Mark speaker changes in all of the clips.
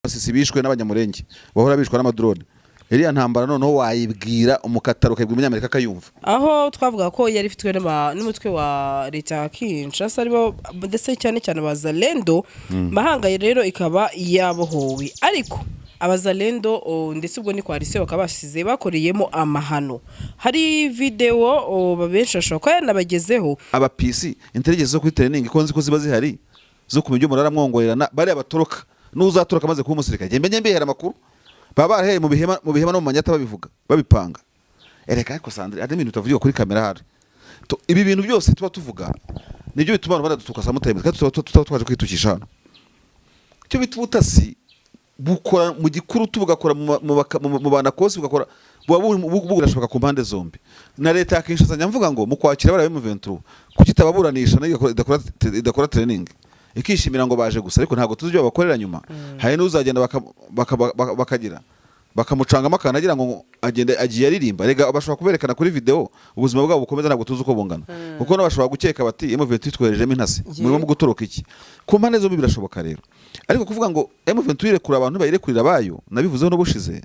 Speaker 1: Abasisi bishwe n'abanyamurenge bahora bishwa n'amadrone. Iriya ntambara noneho wayibwira umukataro ukabwira umunyamerika akayumva.
Speaker 2: Aho twavuga ko yari ifitwe n'umutwe wa leta ya Kinshasa aribo ndetse cyane cyane abazalendo mahanga rero ikaba yabohowe, ariko abazalendo ndetse ubwo ni coalition bakaba basize bakoreyemo amahano. Hari video babenshi bashaka nabagezeho
Speaker 1: aba PC intelligence zo kuri training ikonzi ko ziba zihari zo kumenya umurara mwongorerana bari abatoroka n'uzatoroka maze kuba umusirikare. Mbenye mbihera makuru baba baraheye mu bihema no mu manyata babivuga babipanga. Ereka ariko Sandrine ade minute avuga kuri kamera hari ibi bintu byose tuba tuvuga nibyo bituma abantu baradutuka samutayime kandi twaje kwitukisha hano. Cyo bitubutasi bukora mu gikuru tubugakora mu bana kose bugakora bugurashaka ku mpande zombi. Na leta ya Kinshasa nyamvuga ngo mu kwakira barabe mu 23 kukitababuranisha nayo idakora training ikishimira ngo baje gusa, ariko ntago tuzi byo bakorera nyuma. Hari n'uzagenda bakagira bakamucanga makanagira ngo agende agiye aririmba. Rega bashobora kuberekana kuri video ubuzima bwabo bukomeza ntabwo tuzi uko bungana, kuko nabashobora gukeka bati M23 twerejeje intasi muri mu gutoroka iki ku mpande zombi birashoboka rero. Ariko kuvuga ngo M23 irekura abantu bayirekurira bayo nabivuzeho no bushize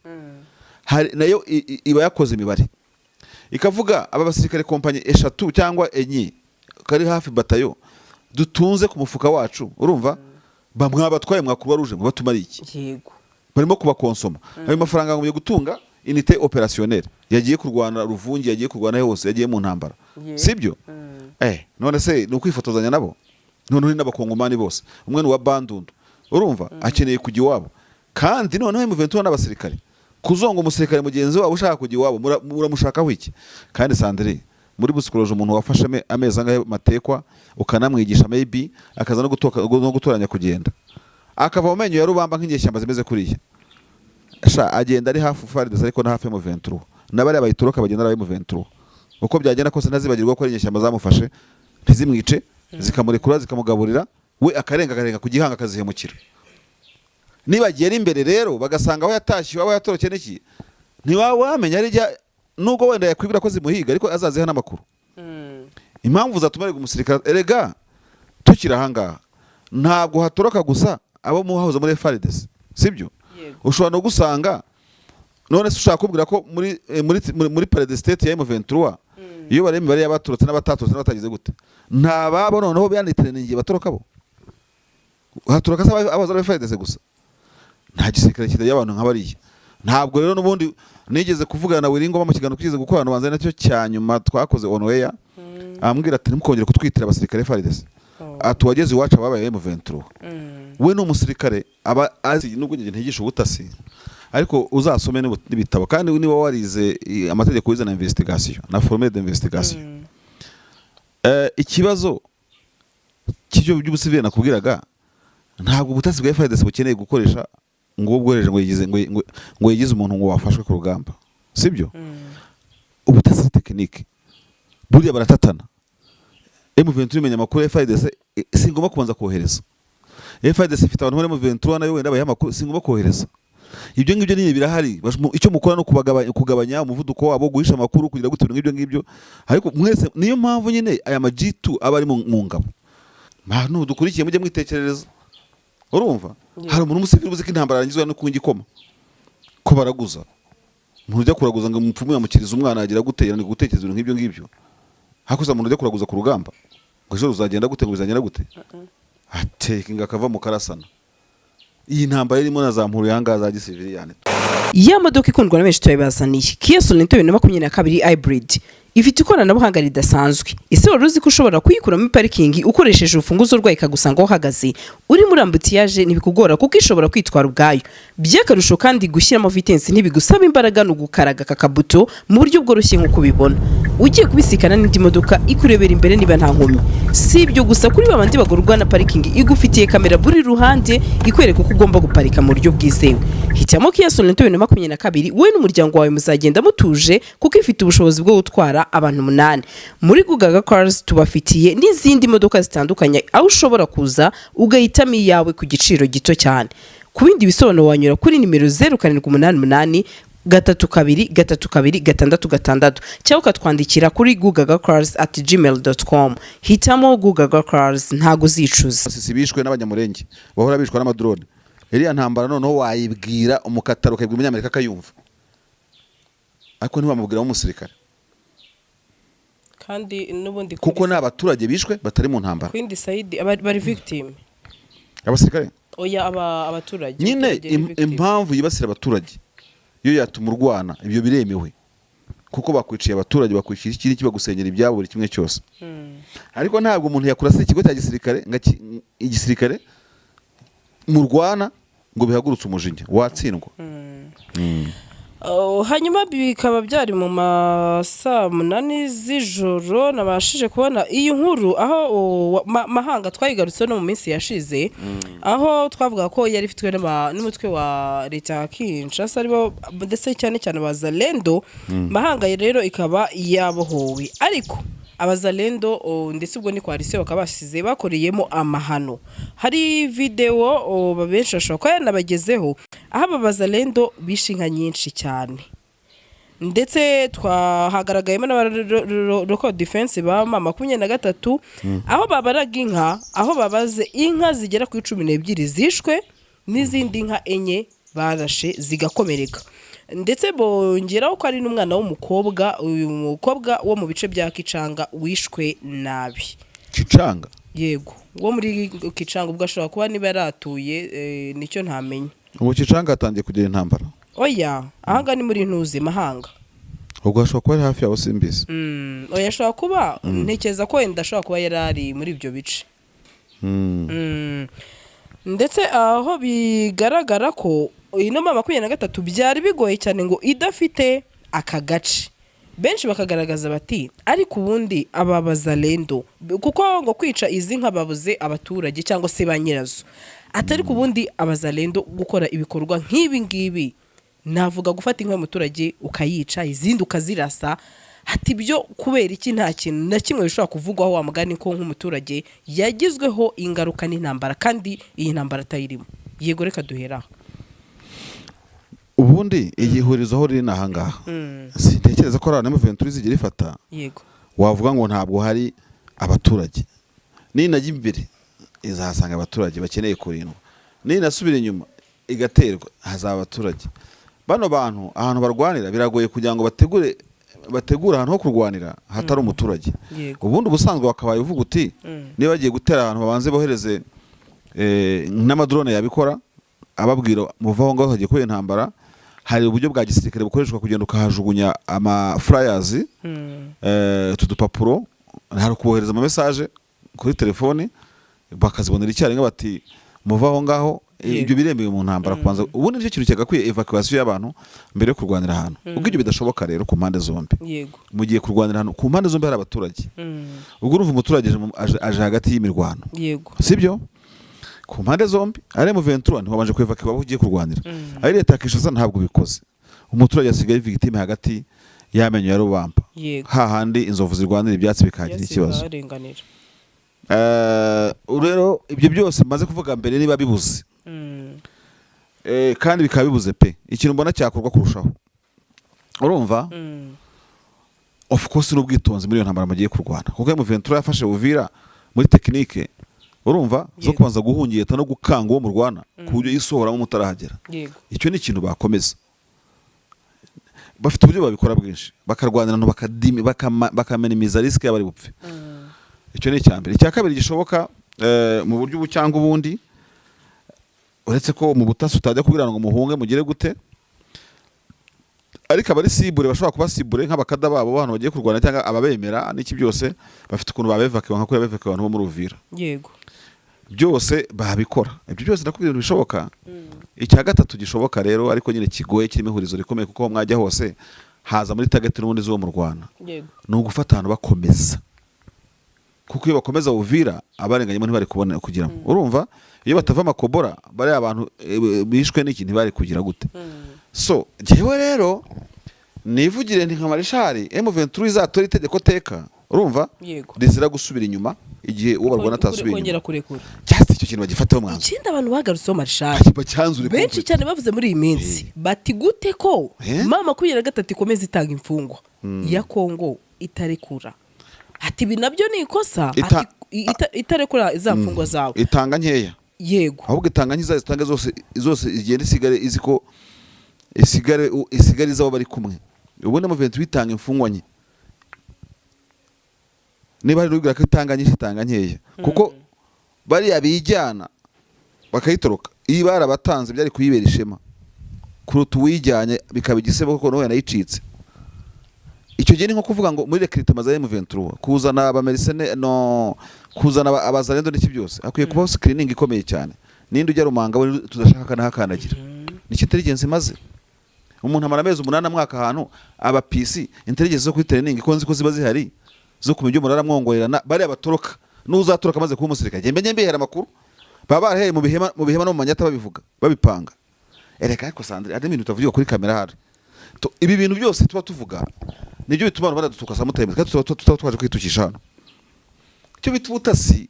Speaker 1: hari nayo iba yakoze imibare ikavuga aba basirikare kompanye eshatu cyangwa enye kari hafi batayo dutunze ku mufuka wacu, urumva bamwe abatwaye mwakuba ruje ngo batumari iki
Speaker 2: yego
Speaker 1: barimo kuba konsoma ayo mafaranga ngo gutunga unité opérationnelle yagiye kurwana ruvungi yagiye kurwana hose yagiye mu ntambara sibyo none se no kwifotozanya nabo none n'abakongomani bose umwe wa bandundu urumva akeneye kujya iwabo kandi none M23 n'abasirikare kuzonga umusirikare mugenzi wabo ushaka kujya iwabo muramushakaho iki? Kandi Sandrine muri busikoloje umuntu wafashe ameza angahe matekwa ukanamwigisha maybe akaza no gutoranya kugenda akava mu menyo ya rubamba nk'inyeshyamba zimeze kuriya agenda ari hafi FARDC ariko na hafi M23 nabari abayitoroka bagenda ari M23 uko byagenda kose ntazibagirwa ko ari inyeshyamba zamufashe ntizimwice zikamurekura zikamugaburira we akarenga kugihanga akazihemukira. Niba giye imbere rero bagasanga aho yatashye abo yatorokeye n'iki ntiwamenya ari nubwo wenda yakwibira ko zimuhiga ariko azaziha n'amakuru. Impamvu zatumarega umusirikare erega tukira hanga ntabwo hatoroka gusa abo muhahoza muri FARDC sibyo ushobora no gusanga none se ushaka kubwira ko muri Parade State ya M23 iyo barembe bari yabaturutse n'abatatutse n'abatagize gute ntababo noneho byanitraining batoroka bo hatoroka abaza FARDC gusa nta gisirikare kide y'abantu nk'abariye. Ntabwo rero nubundi nigeze kuvugana na Wiringo mu kiganiro kigize gukorana banze nacyo cyanyuma twakoze on air ambwira ati nimukongera kutwitira abasirikare FARDC atuwageze iwacu ababaye M23 we no musirikare aba azi nubwo ngiye ntigisha ubutasi ariko uzasome n'ibitabo kandi niba warize amategeko yize na investigation na formule d'investigation. Ikibazo cy'ibyo by'ubusivile nakubwiraga ntabwo ubutasi bwa FARDC bukeneye gukoresha ngo ubwohereje ngo yigize umuntu ngo wafashwe ku rugamba sibyo. Ubutasi technique buriya baratatana. M23 imenya makuru FARDC singoma kubanza kohereza. FARDC ifite abantu muri M23 nayo wenda bayaha makuru singoma kohereza. Ibyo ngibyo ni birahari icyo mukora no kugabanya umuvuduko wabo guhisha makuru kugira gutubira ngibyo ngibyo ariko mwese niyo mpamvu nyine aya majitu aba ari mu ngabo mpano dukurikiye mujye mwitekerereza urumva hari umuntu umusivili ubuze ko intambara yarangizwa no kungikoma ko baraguza umuntu ujya kuraguza ngo umupfumu yamukiriza umwana agira gutera ni gutekereza ibintu ngibyo ngibyo hakuza umuntu ujya kuraguza ku rugamba ngo ejo uzagenda gute ngo bizagenda gute atekinga akava mu karasana. Iyi ntambara irimo nazampuru yanga za gisivili yani
Speaker 2: ya modoka ikundwa na benshi tuyibazaniye Kia Sorento 2022 hybrid ifite ikoranabuhanga ridasanzwe. Ese wari uzi ko ushobora kuyikura muri parking ukoresheje urufunguzo rwayo ikagusanga aho uhagaze uri muri ambutiyaje ntibikugora kuko ishobora kwitwara ubwayo. By'akarusho kandi gushyiramo vitesse ntibigusaba imbaraga no gukaraga kakabuto mu buryo bworoshye nk'uko ubibona. Ugiye kubisikana n'indi modoka ikurebera imbere niba nta nkomyi. Si ibyo gusa kuri babandi bagorwa na parking igufitiye kamera buri ruhande ikwereka uko ugomba guparika mu buryo bwizewe. Hitamo Kia Sorento 2022 we n'umuryango wawe muzagenda mutuje kuko ifite ubushobozi bwo gutwara abantu 8. Muri Gugaga Cars tubafitiye n'izindi modoka zitandukanye aho ushobora kuza ugahitamo iyawe ku giciro gito cyane. Ku bindi bisobanuro wanyura kuri nimero 0788 32 cyangwa ukatwandikira kuri gugagacars@gmail.com. Hitamo Gugaga Cars ntago zicuza.
Speaker 1: Abasisi bishwe n'abanyamurenge bahora bishwa n'amadrone iriya ntambara noneho wayibwira umukataro ukabwira umunyamerika akayumva ariko ntiwamubwira w'umusirikare
Speaker 2: kandi n'ubundi
Speaker 1: kuko ni abaturage bishwe batari mu ntambara
Speaker 2: kwindi side bari victim
Speaker 1: abasirikare
Speaker 2: oya abaturage
Speaker 1: nyine impamvu yibasira abaturage iyo yatuma urwana ibyo biremewe kuko bakwiciye abaturage bakwiciye ikindi kibagusengera ibyabo buri kimwe cyose ariko ntabwo umuntu yakurasa ikigo cya gisirikare igisirikare mu rwana ngo bihagurutse umujinya watsindwa.
Speaker 2: Hanyuma bikaba byari mu masaa 8 z'ijoro nabashije kubona iyi nkuru aho mahanga twayigarutse no mu minsi yashize aho twavuga ko yari ifitwe n'umutwe wa leta ya Kinshasa aribo ndetse cyane abazalendo mahanga rero ikaba yabohowe ariko abazalendo ndetse ubwo ni coalition bakabasize bakoreyemo amahano. Hari video babensha shoko yanabagezeho aho abazalendo bishinga nyinshi cyane ndetse twahagaragayemo n'abaroko defense ba mama 23 aho babaraga inka aho babaze inka zigera ku 12 zishwe n'izindi nka enye barashe zigakomereka ndetse bongeraho ko ari n'umwana w'umukobwa uyu mukobwa wo mu bice bya Kicanga wishwe nabi.
Speaker 1: Kicanga
Speaker 2: yego wo muri Kicanga ubwo ashobora kuba niba yaratuye nicyo ntamenye.
Speaker 1: Ubu Kicanga atangiye kugira intambara
Speaker 2: oya ahanga ni muri ntuzi mahanga
Speaker 1: ubwo ashobora kuba ari hafi yawo simbizi
Speaker 2: oya ashobora kuba ntekeza ko wenda ashobora kuba yarari muri ibyo bice ndetse aho bigaragara ko ino mama 23 byari bigoye cyane ngo idafite aka gace benshi bakagaragaza bati ariko ubundi ababazalendo kuko ngo kwica izi nka babuze abaturage cyangwa se ba nyirazo atari kubundi abazalendo gukora ibikorwa nk'ibi ngibi navuga gufata inka y'umuturage ukayica izindi ukazirasa ati byo kubera iki nta kintu na kimwe bishobora kuvugwaho wa mugani ko nk'umuturage yagizweho ingaruka n'intambara kandi iyi ntambara atayirimo. Yego reka duheraho
Speaker 1: ubundi igihurizo aho riri nahangaha sintekereza ko abantu M23 zigira ifata
Speaker 2: yego
Speaker 1: wavuga ngo ntabwo hari abaturage ninajya imbere izahasanga abaturage bakeneye kurindwa ninasubira inyuma igaterwa hazaba abaturage bano bantu ahantu barwanira biragoye kugira ngo bategura ahantu ho kurwanira hatari umuturage ubundi ubusanzwe wakabaye uvuga uti niba bagiye gutera ahantu babanze bohereze n'amadrone yabikora ababwira muvaho ngaho hagiye kuba intambara hari uburyo bwa gisirikare bukoreshwa kugenda ukahajugunya ama flyers tudupapuro hari kubohereza ama message kuri telefone bakazibonera icyarimwe bati muvaho ngaho ibyo biremewe mu ntambara kubanza ubundi nicyo kintu cyagakwiye evacuation y'abantu mbere yo kurwanira ahantu ubwo ibyo bidashoboka rero ku mpande zombi
Speaker 2: yego
Speaker 1: mugiye kurwanira ahantu ku mpande zombi hari abaturage ubwo urumva umuturage aje hagati y'imirwano
Speaker 2: yego
Speaker 1: sibyo ku mpande zombi ari M23 ntibabanje kwevacuer aho ugiye kurwanira ari leta Kinshasa ntabwo bikoze umuturage asigaye victime hagati yamenyo ya rubamba hahandi inzovu zirwanira ibyatsi bikagira ikibazo rero ibyo byose maze kuvuga mbere niba bibuze kandi bikaba bibuze pe ikintu mbona cyakorwa kurushaho urumva of course n'ubwitonzi muri iyo ntambara mugiye kurwana kuko M23 yafashe Uvira muri technique urumva zo kubanza guhungiyeta no gukanga uwo mu Rwanda ku buryo yisohoramo mutarahagera icyo ni ikintu bakomeza bafite uburyo babikora bwinshi bakarwanira no bakaminimiza risk y'abari bupfe icyo ni icyambere icya kabiri gishoboka mu buryo bucyanga ubundi uretse ko mu butasi utajya kubwira ngo muhunge mugire gute ariko abari sibure bashobora kuba sibure nk'abakada babo abantu bagiye kurwana cyangwa ababemera n'iki byose bafite ukuntu babevakiwe nka ko yabevakiwe abantu bo muri Uvira
Speaker 2: yego
Speaker 1: byose babikora ibyo byose nakubwira bishoboka icya gatatu gishoboka rero ariko nyine kigoye kirimo ihurizo rikomeye kuko mwajya hose haza muri target n'ubundi zo mu Rwanda
Speaker 2: yego
Speaker 1: no gufata abantu bakomeza kuko iyo bakomeza Uvira abarenganyemo ntibari kubona kugira urumva iyo batava amakobora bari abantu bishwe n'iki ntibari kugira gute so jewe rero nivugire nti nka Marishari M23 izatora itegeko teka urumva rizira gusubira inyuma igihe uwo barwana atasubira
Speaker 2: kongera kurekura
Speaker 1: cyase icyo kintu bagifataho mwanzo
Speaker 2: ikindi abantu bagarutseho Marishari
Speaker 1: bacyanzure
Speaker 2: benshi cyane bavuze muri iyi minsi bati gute ko mama 23 ikomeza itanga imfungwa ya Kongo itarekura ati binabyo ni ikosa ati itarekura izamfungwa zawe
Speaker 1: itanga nkeya
Speaker 2: yego
Speaker 1: ahubwo itanga nk'izazitanga zose igenda isigare izi ko isigare izabo bari kumwe. ubundi M23 bitanga imfungwa nke, niba ari rubwira ko itanga nyinshi itanga nkeya, kuko bariya bijyana bakayitoroka, iyo barabatanze byari kuyibera ishema kuruta uwijyanye bikaba igisebo kuko nawe yanayicitse. icyo gihe ni nko kuvuga ngo muri recruitment za M23 kuzana abamerisene no kuzana abazarendo n'iki byose akwiye kubaho screening ikomeye cyane. Ninde ujya rumanga we tudashaka kana hakandagira ni intelligence imaze umuntu amara amezi 8 mwaka ahantu aba PC intelligence zo kuri training ko nzi ko ziba zihari zo kumenya umurara mwongorerana bari abatoroka n'uzatoroka maze kuba umusirikare mbe mbehera makuru baba barahereye mu bihema no mu manyata babivuga babipanga. Ereka ariko Sandrine ari ibintu utavuga kuri kamera hari ibi bintu byose tuba tuvuga nibyo bituma abantu badadutuka samutayime kandi tuba twaje kwitukisha hano. Cyo bitubutasi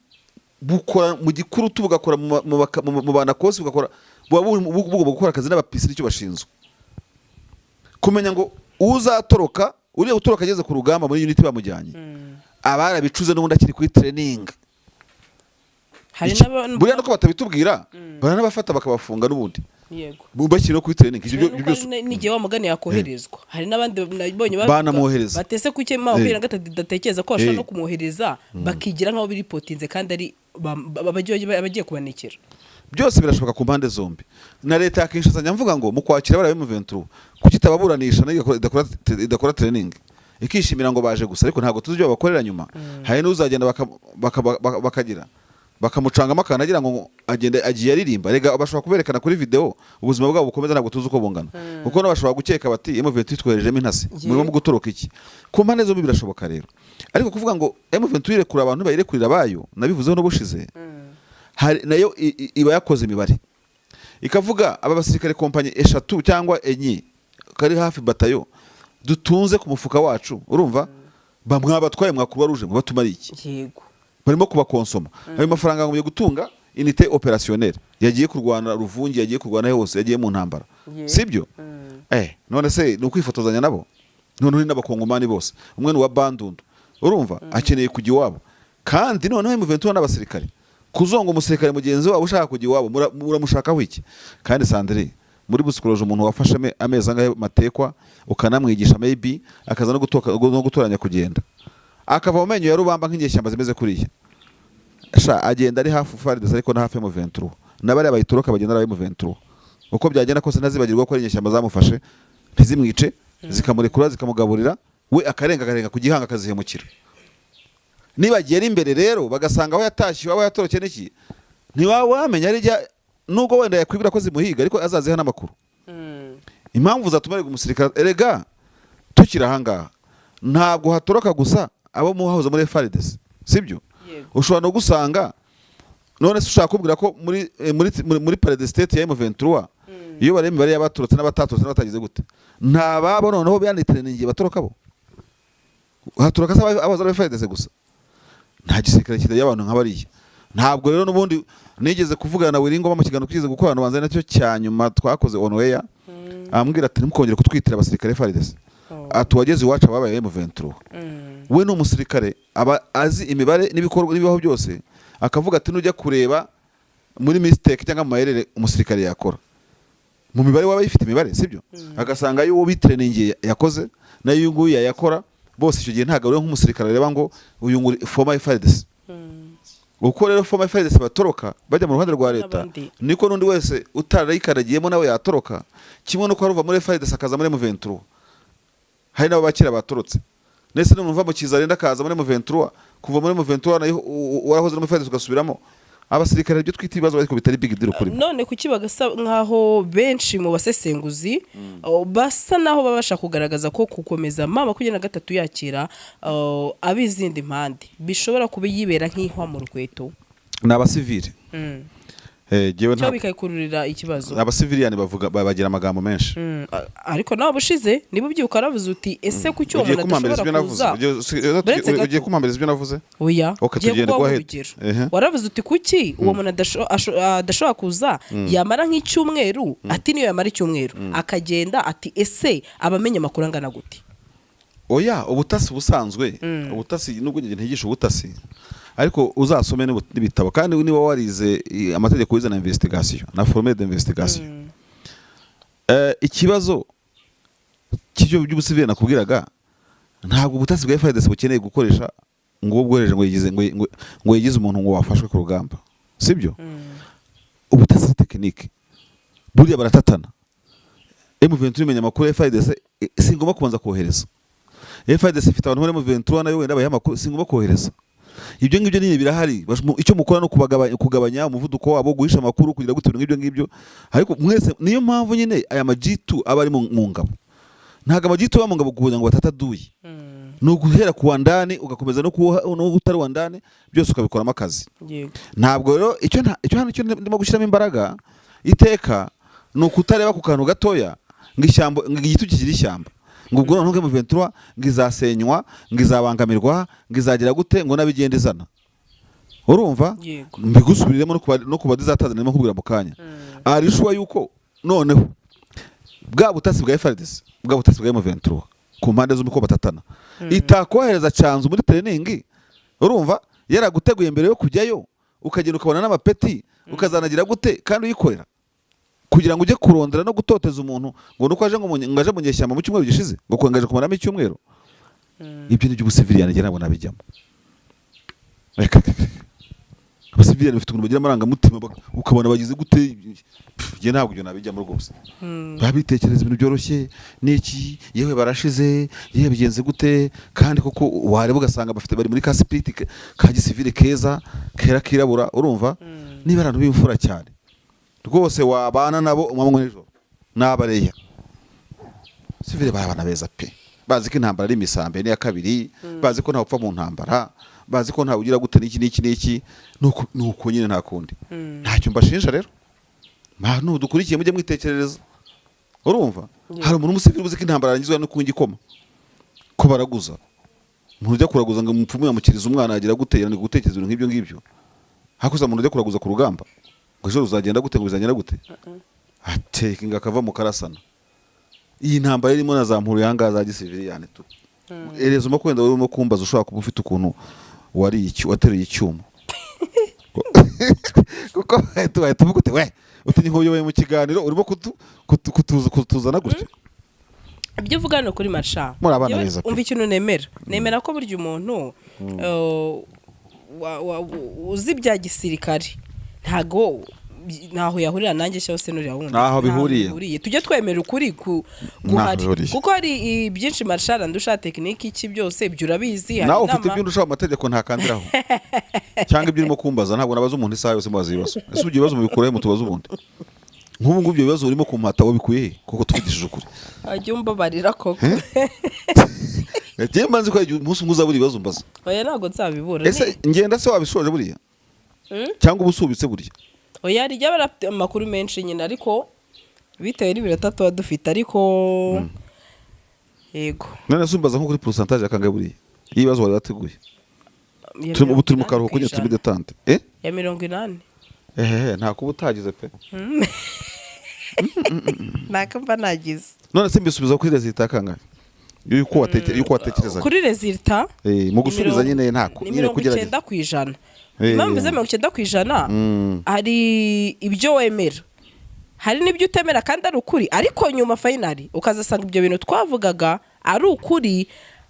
Speaker 1: bukora mu gikuru tubugakora mu bana kose bugakora bugomba gukora akazi n'abapisi icyo bashinzwe kumenya ngo uzatoroka uriye utoroka ageze ku rugamba muri unity bamujyanye abarabicuze n'ubundi akiri kuri training.
Speaker 2: hari n'abantu
Speaker 1: buriya nuko batabitubwira baranabafata bakabafunga n'ubundi
Speaker 2: yego
Speaker 1: bakiri no kuri training ibyo byose
Speaker 2: n'igihe wa mugani yakoherezwa. hari n'abandi nabonye
Speaker 1: banamuhereza
Speaker 2: batese ku cyo maho gatatu datekereza ko bashobora no kumwohereza bakigira nkaho biri potinze kandi ari abagiye kubanikira.
Speaker 1: byose birashoboka ku mpande zombi. Na leta ya Kinshasa nyamvuga ngo mu kwakira barabe M23 kuki tababuranisha idakora training ikishimira ngo baje gusa ariko ntago tuzi ibyo bakorera nyuma. hari n'uzagenda bakagira bakamucangamo akanagira ngo agende agiye aririmba. Rega bashobora kuberekana kuri video ubuzima bwabo bukomeza ntabwo tuzi uko bungana kuko no bashobora gukeka bati M23 twoherejemo intasi murimo gutoroka iki. Ku mpande zombi birashoboka rero ariko kuvuga ngo M23 irekura abantu bayirekurira bayo nabivuzeho no bushize nayo iba yakoze imibare ikavuga aba basirikare kompanye 3 cyangwa 4 kari hafi batayo dutunze ku mufuka wacu urumva bamwabatwaye mwakuba ruje ngo batumari iki
Speaker 2: yego
Speaker 1: barimo kubakonsoma. Ayo mafaranga ngo gutunga unité opérationnelle yagiye kurwana ruvungi yagiye kurwana hose yagiye mu ntambara sibyo. None se ni ukwifotozanya nabo none uri n'abakongomani bose umwe ni wa Bandundu urumva akeneye kujya iwabo kandi none M23 n'abasirikare kuzonga umusirikare mugenzi wabo ushaka kujya iwabo muramushakaho iki. kandi Sandrine muri busikoloje umuntu wafashe amezi angahe matekwa ukanamwigisha maybe akaza no gutoranya kugenda akava mu menyo ya rubamba nk'inyeshyamba zimeze kuriya agenda ari hafi FARDC ariko na hafi M23 nabari abayitoroka bagenda ari M23 uko byagenda kose ntazibagirwa ko ari inyeshyamba zamufashe ntizimwice zikamurekura zikamugaburira we akarenga ku gihanga akazihemukira. Niba agera imbere rero bagasanga aho yatashye abo yatorokeye n'iki ntiwamenya ari nubwo wenda yakwibira ko zimuhiga ariko azaziha n'amakuru. Impamvu zatumarega umusirikare erega tukira ahangaha ntabwo hatoroka gusa abo muhahoze muri FARDC sibyo. Ushobora no gusanga none se ushaka kubwira ko muri Parade State ya M23 iyo barembe bari yabaturutse n'abataturutse n'abatagize gute ntababo noneho byanitreningiye batoroka bo hatoroka abaza FARDC gusa nta gisirikare kidaya abantu nk'abariye. Ntabwo rero n'ubundi nigeze kuvugana na Wiringo mu kiganiro kigeze gukorana banze nacyo cyanyuma twakoze on air ambwira ati nimukongera kutwitira abasirikare FARDC atuwageze iwacu ababaye M23 we no musirikare aba azi imibare n'ibikorwa n'ibibaho byose akavuga ati nujya kureba muri mistake cyangwa mayerere umusirikare yakora mu mibare waba yifite imibare sibyo agasanga yo bitreningiye yakoze nayo uyunguye yakora bose icyo gihe ntago rero nk'umusirikare reba ngo uyunguri former FARDC uko rero former FARDC batoroka bajya mu ruhande rwa leta niko nundi wese utarayikadagiyemo nawe yatoroka kimwe no ko haruva muri FARDC akaza muri M23 hari nabo bakira batorotse nese numva mu kizarenda kaza muri M23 kuva muri M23 nayo warahoze muri FARDC ugasubiramo abasirikare byo twita ibibazo ariko bitari big deal kuri
Speaker 2: none kuki bagasa nkaho benshi mu basesenguzi basa naho babasha kugaragaza ko gukomeza mama 23 yakira abizindi mpande bishobora kuba yibera nk'ihwa mu rweto
Speaker 1: n'abasivile
Speaker 2: jewe nta bikayikururira ikibazo
Speaker 1: abasiviliani bavuga bagira amagambo menshi
Speaker 2: ariko nawe bushize nibo byuka ravuze uti ese kuki uwo muntu adashobora kuza
Speaker 1: ugiye kumambiriza ibyo navuze
Speaker 2: oya
Speaker 1: tugende guhera
Speaker 2: waravuze uti kuki uwo muntu adashobora kuza yamara nk'icyumweru ati niyo yamara icyumweru akagenda ati ese abamenye makuru angana gute
Speaker 1: oya ubutasi busanzwe ubutasi nubwo ngiye ntigisha ubutasi ariko uzasome n'ibitabo kandi niba warize amategeko wize na investigation na forme d'investigation. Ikibazo cy'ibyo by'ubusivile nakubwiraga ntabwo ubutasi bwa FARDC bukeneye gukoresha ngo bwohereje ngo yigize umuntu ngo wafashwe ku rugamba, sibyo? Ubutasi tekinike buriya baratatana. M23 imenya amakuru ya FARDC singomba kubanza kohereza. FARDC ifite abantu muri M23 nayo wenda bayaha amakuru singomba kohereza. Ibyo ngibyo nyine birahari, icyo mukora no kugabanya umuvuduko wabo, guhisha amakuru kugira gute ibyo ngibyo. Ariko mwese niyo mpamvu nyine aya majitu aba ari mu ngabo. Ntago amajitu aba mu ngabo kugira ngo batataduye. No guhera ku wandani ugakomeza no utari wandani byose ukabikoramo akazi. Ntabwo rero icyo ndimo gushyiramo imbaraga iteka no kutareba ku kantu gatoya ng'ishyamba ng'igitu kikiri ishyamba ngo ubwo noneho mu 23 ngizasenywa ngizabangamirwa ngizagira gute ngo nabigende zana. Urumva mbigusubiriremo no kuba dizataza nimo kubwira mu kanya arishuwa yuko noneho bwa butasi bwa FARDC bwa butasi bwa M23 ku mpande z'umiko batatana itakohereza canzu muri training. Urumva yaraguteguye mbere yo kujyayo ukagenda ukabona n'amapeti ukazanagira gute kandi uyikorera kugira ngo ujye kurondera no gutoteza umuntu ngo nuko aje ngo ngaje mu nyeshyamba mu cyumweru gishize ngo kwengaje kumaramo icyumweru. Ibyo ni by'ubusivilian ngira nabona bijyamo. Abasivilian bafite ukuntu bagira amaranga mutima ukabona bagize gute je ntabwo ibyo nabijyamo rwose. Babitekereza ibintu byoroshye niki yewe barashize yewe bigenze gute kandi koko wareba ugasanga bafite bari muri ka spirit ka gisivile keza kera kirabura. Urumva niba abantu b'imfura cyane rwose wabana nabo umwamwe n'ijoro n'abareya sivile babana beza pe, bazi ko intambara ari imisambe ni ya kabiri, bazi ko nta upfa mu ntambara, bazi ko nta ugira gute n'iki nuko nyine nta kundi. Ntacyo mbashinja rero muntu dukurikiye mujye mwitekerereza. Urumva hari umuntu umusivile uzi ko intambara arangizwa no kungikoma ko baraguza umuntu ujya kuraguza ngo umupfumu yamukiriza umwana agira gute yani gutekereza ibintu nk'ibyo ngibyo. Hakuza umuntu ujya kuraguza ku rugamba ngo ejo uzagenda gute ngo bizagenda gute atekinga akava mu karasana. Iyi ntambara irimo nazampuru yanga za gisivile yani tu erezo mo kwenda urimo kumbaza ushaka kuba ufite ukuntu wari iki watereye icyuma kuko tuvuga ute we utinye nkoyoye mu kiganiro urimo kutuzana gutyo.
Speaker 2: Ibyo uvuga no kuri Marsha umva ikintu nemera ko burya umuntu uzi bya gisirikare ntaho yahurira nanjye cyose nuriya wundi
Speaker 1: naho bihuriye.
Speaker 2: Tujye twemera ukuri guhari kuko hari byinshi Marsha ndusha tekiniki iki byose ibyo urabizi.
Speaker 1: Nawe ufite ibyo ndusha amategeko ntakandiraho cyangwa ibyo urimo kumbaza ntabwo nabaza umuntu isaha yose mubaza ibibazo. Ese ugiye ibibazo mubikurahe mutubaza ubundi nk'ubu ngubyo ibibazo urimo kumpata wabikuye kuko tuvugishije ukuri
Speaker 2: ajya umbabarira koko
Speaker 1: Ati mbanze ko umunsi nguzabura ibibazo mbaza.
Speaker 2: Oya ntago nzabibura.
Speaker 1: Ese ngenda se wabishoje buriya cyangwa ubusubitse buriya?
Speaker 2: Oya rijya barafite amakuru menshi nyine ariko bitewe n'ibirata tuba dufite ariko yego
Speaker 1: none sumbaza nko kuri pourcentage akangaye buriya ibibazo wari wateguye turi mu karuhuko nyine turi detente
Speaker 2: ya 80.
Speaker 1: Nta kuba utagize pe
Speaker 2: nakamba nagize.
Speaker 1: None se mbisubiza kuri resultat kangahe yuko watekereza
Speaker 2: kuri resultat
Speaker 1: mu gusubiza nyine ntako
Speaker 2: nyine kugerageza 90%. Impamvu ze 90% hari ibyo wemera hari n'ibyo utemera kandi ari ukuri ariko nyuma finally ukazasanga ibyo bintu twavugaga ari ukuri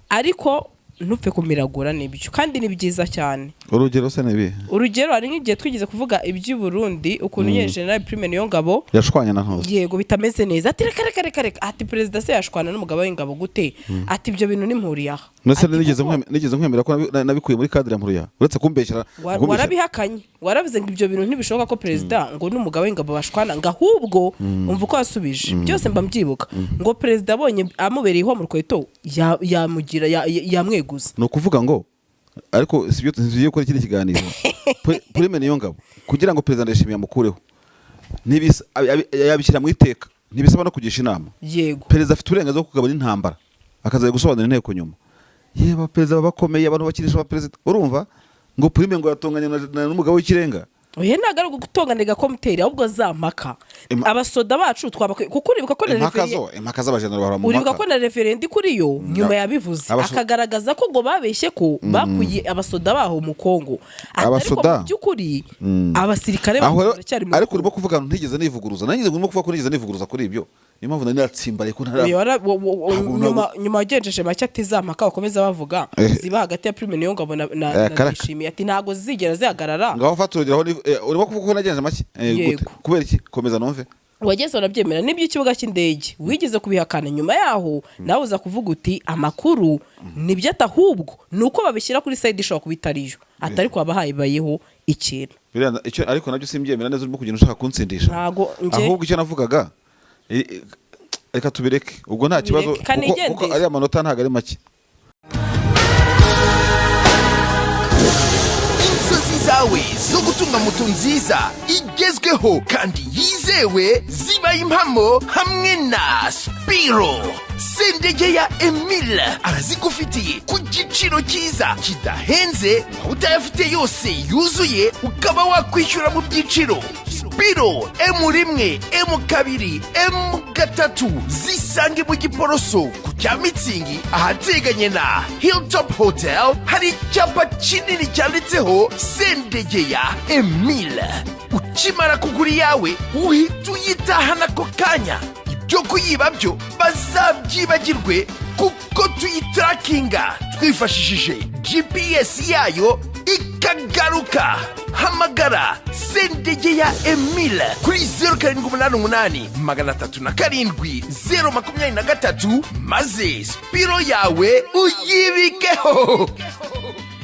Speaker 2: ariko ntupfe kumiragura n'ibyo kandi ni byiza cyane.
Speaker 1: Urugero se nebi
Speaker 2: urugero ari nk'igihe twigize kuvuga iby'i Burundi ukuntu nye General Prime Niyongabo
Speaker 1: yashwanya na ntoze
Speaker 2: yego bitameze neza ati reka ati president se yashwana n'umugabo w'ingabo gute ati ibyo bintu ni mpuri yaha.
Speaker 1: Nese nigeze nkwemera ko nabikuye muri cadre mpuri yaha uretse kumbeshyira
Speaker 2: warabihakanye waravuze ngo ibyo bintu ntibishoboka ko president ngo n'umugabo w'ingabo bashwana ngahubwo umva ko yasubije byose mba mbyibuka ngo president abonye amubereyeho mu rukweto yamugira yamweguza.
Speaker 1: No kuvuga ngo ariko sibyo tuziye gukora ikindi kiganiro Prime Niyongabo kugira ngo president yashimiye amukureho nibisa yabishyira mu iteka ntibisaba no kugisha inama.
Speaker 2: Yego
Speaker 1: president afite uburenganzira bwo kugabana intambara akazaye gusobanura inteko nyuma yeba president bakomeye abantu bakirisha ba president. Urumva ngo Prime ngo yatonganya n'umugabo w'ikirenga
Speaker 2: oya ntago ari gutonganira komuteri ahubwo zamaka abasoda bacu twabakwiye kuko uribuka ko
Speaker 1: impaka z'abajenero bahora mu
Speaker 2: uribuka ko na referendi kuri yo nyuma yabivuze akagaragaza ko ngo babeshye ko bakuye abasoda baho mu Kongo ariko mu by'ukuri abasirikare baracyari mu
Speaker 1: ariko urimo kuvuga ntigeze nivuguruza nangize ngurimo kuvuga ko nigeze nivuguruza kuri ibyo niyo mpamvu naratsimbariye ko
Speaker 2: nyuma yagenjeje make atizamaka bakomeza bavuga ziba hagati ya Prime niyo ngabo na Ndishimiye ati ntago zigera zihagarara
Speaker 1: ngaho fata urugero urimo kuvuga ko nagenje make kubera iki komeza numve
Speaker 2: wageze urabyemera nibyo ikibuga cy'indege wigize kubihakana nyuma yaho nawe uza kuvuga uti amakuru nibyo atahubwo nuko babishyira kuri side ishobora kubitariyo atari ko bahayibayeho ikintu
Speaker 1: ariko nabyo simbyemera neza urimo kugenda ushaka kunsindisha ahubwo icyo navugaga reka tubireke ubwo nta kibazo kuko ari amanota ntago ari make
Speaker 3: zawe zo gutunga moto nziza igezweho kandi yizewe zibaye impamo hamwe na Spiro. Sendege ya Emile arazigufitiye ku giciro cyiza kidahenze utayafite yose yuzuye ukaba wakwishyura mu byiciro. Spiro M1, M2, M3 zisange mu Giporoso ku cya Mitsingi ahateganye na Hilltop Hotel. Hari icyapa kinini cyanditseho Sendege ya Emile. Ukimara kugura yawe uhita uyitahana ako kanya. Ibyo kuyiba byo bazabyibagirwe kuko tuyitarakinga twifashishije GPS yayo ikagaruka. Hamagara Sendege ya Emile kuri 0788 307 023 maze Spiro yawe uyibikeho.